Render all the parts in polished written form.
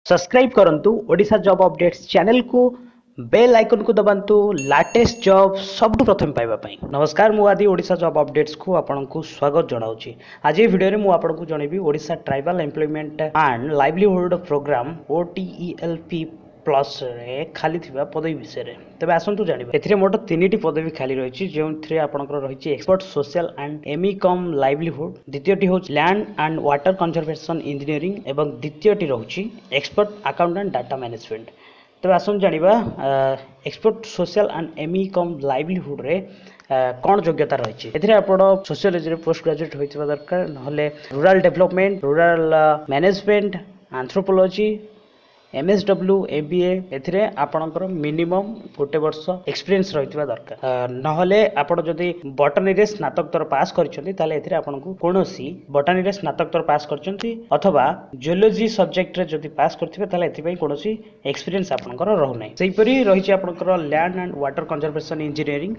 Subscribe करंतु Odisha job updates channel को bell icon को दबांतु लेटेस्ट जॉब सब प्रथम पाइबा पई। नमस्कार मु आदि ओडिशा जॉब अपडेट्स को आपनकु स्वागत जणाउची। आज ये वीडियो रे मु आपनकु जणेबी Odisha tribal employment and livelihood programme OTELP plus रे खाली थिबा पदवी विषय रे। तबे आसंतु जानिबा एथिरे मोट 3टी पदवी खाली रहिछि जेउथरे आपनकर रहिछि expert social and ME cum livelihood, द्वितीयटी होछि land and water conservation engineering एवं द्वितीयटी रहुछि एक्सपर्ट अकाउंटेंट डाटा मैनेजमेंट। तबे आसंतु जानिबा expert social and ME cum livelihood रे कौन योग्यता रही है। आपण सोशियोलॉजी रे पोस्ट ग्रेजुएट होइतिबा दरकार, नहले rural development, rural management, anthropology, MSW MBA एथिरे आपणकर मिनिमम गोटे वर्ष एक्सपीरियंस रहितबा दरकार। नहले आपण जदि बॉटनी रे स्नातकोत्तर पास करछन्ती ताले एथिरे आपणकु कोनोसी बॉटनी रे स्नातकोत्तर पास करछन्ती अथवा जियोलॉजी सब्जेक्ट रे जदि पास करथिबे ताले एथिबे कोनोसी एक्सपीरियंस आपणकर रहु नै। सेहि परि रहिछि आपणकर land and water conservation engineering,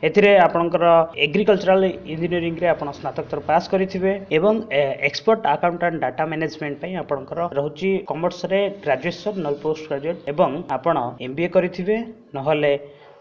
एथिरे आपणकर एग्रीकल्चरल इंजीनियरिंग रे आपण स्नातकोत्तर पास करिथिबे एवं एक्सपर्ट अकाउंटेंट डाटा मैनेजमेंट पई आपणकर रहउछि कॉमर्स रे ग्रेजुएशन नल पोस्ट ग्रेजुएट एवं आपण MBA करिथिबे, नहले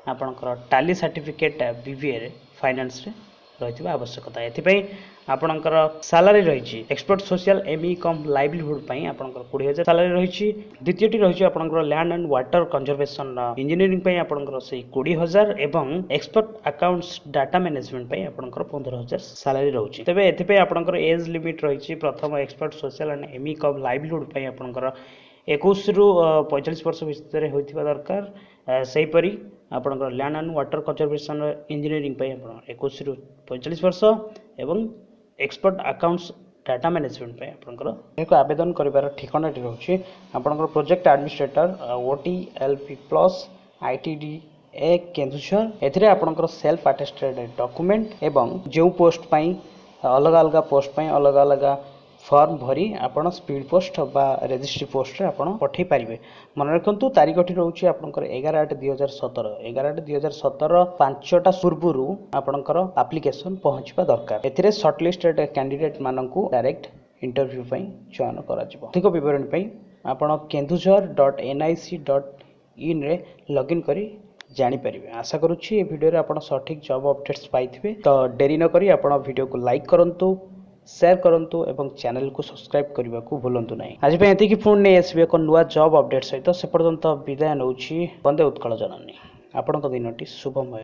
आपणकर टाली सर्टिफिकेट BBA रे फाइनेंस रे रहितबा आवश्यकता। एथिपई आपणकर सैलरी रहिछि expert social ME cum livelihood पई आपणकर 20,000 सैलरी रहिछि। द्वितीयटी रहिछि आपणकर land and water conservation engineering पई आपणकर सेही 20,000 एवं एक्सपर्ट अकाउंट्स डाटा मैनेजमेंट पई आपणकर 15,000 सैलरी रहुछि। तबे एथिपई आपणकर एज लिमिट रहिछि प्रथम expert social and ME cum livelihood पई आपणकर 21 रु 45 वर्ष भितर होइतिबा दरकार। सेही परि आपणकर land and water conservation engineering पई आपण 21 रु 45 वर्ष एवं एक्सपर्ट अकाउंट्स डाटा मैनेजमेंट पई आपणकर एक आवेदन करिवार ठिकानाटी रहउछि आपणकर project administrator OTLP plus ITDA Keonjhar. एथिरे आपणकर सेल्फ अटेस्टेड डॉक्यूमेंट एवं जो पोस्ट पई अलग अलग पोस्ट पई अलग अलग फॉर्म भरी आपण स्पीड पोस्ट बा रजिस्ट्री पोस्ट रे आपण पठै पारिबे। मन रखंतु तारीखटी रहउछि आपणकर 11/8/2017 11/8/2017 5टा पूर्वरु आपणकर एप्लीकेशन पहुंचबा दरकार। एथिरे शॉर्टलिस्टेड कैंडिडेट माननकु डायरेक्ट इंटरव्यू पई चयन करा जिवो। अधिक विवरण पई आपण kenduzhar.nic.in रे लॉगिन करी जानी परिबे। आशा करूछि ए वीडियो रे आपण सठिक जॉब अपडेट्स पाइथिबे। तो देरी न करी आपण वीडियो को लाइक करंतु, शेयर करंतु एवं चैनल को सब्सक्राइब करने को भूलंतु नहीं। आज पे एति की पुणी नहीं आसबे एक नुआ जॉब अपडेट सहित। से पर्यंत विदाय नउछि। वंदे उत्कल जननी। आपनक दिनटी शुभमय।